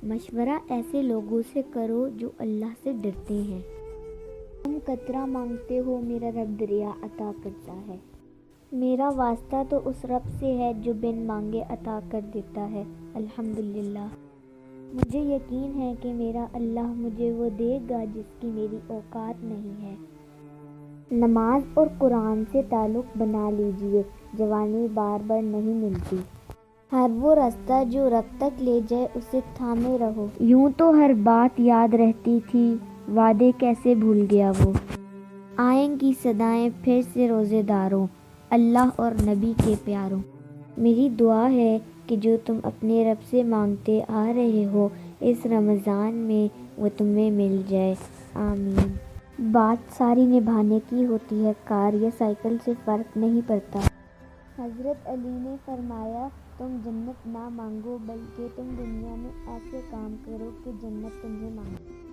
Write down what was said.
مشورہ ایسے لوگوں سے کرو جو اللہ سے ڈرتے ہیں۔ تم قطرہ مانگتے ہو، میرا رب دریا عطا کرتا ہے۔ میرا واسطہ تو اس رب سے ہے جو بن مانگے عطا کر دیتا ہے۔ الحمدللہ، مجھے یقین ہے کہ میرا اللہ مجھے وہ دے گا جس کی میری اوقات نہیں ہے۔ نماز اور قرآن سے تعلق بنا لیجئے، جوانی بار بار نہیں ملتی۔ ہر وہ راستہ جو رب تک لے جائے اسے تھامے رہو۔ یوں تو ہر بات یاد رہتی تھی، وعدے کیسے بھول گیا وہ۔ آئیں گی صدائیں پھر سے روزے داروں، اللہ اور نبی کے پیاروں۔ میری دعا ہے کہ جو تم اپنے رب سے مانگتے آ رہے ہو اس رمضان میں وہ تمہیں مل جائے، آمین۔ بات ساری نبھانے کی ہوتی ہے، کار یا سائیکل سے فرق نہیں پڑتا۔ حضرت علی نے فرمایا، تم جنت نہ مانگو بلکہ تم دنیا میں ایسے کام کرو کہ جنت تمہیں مانگے۔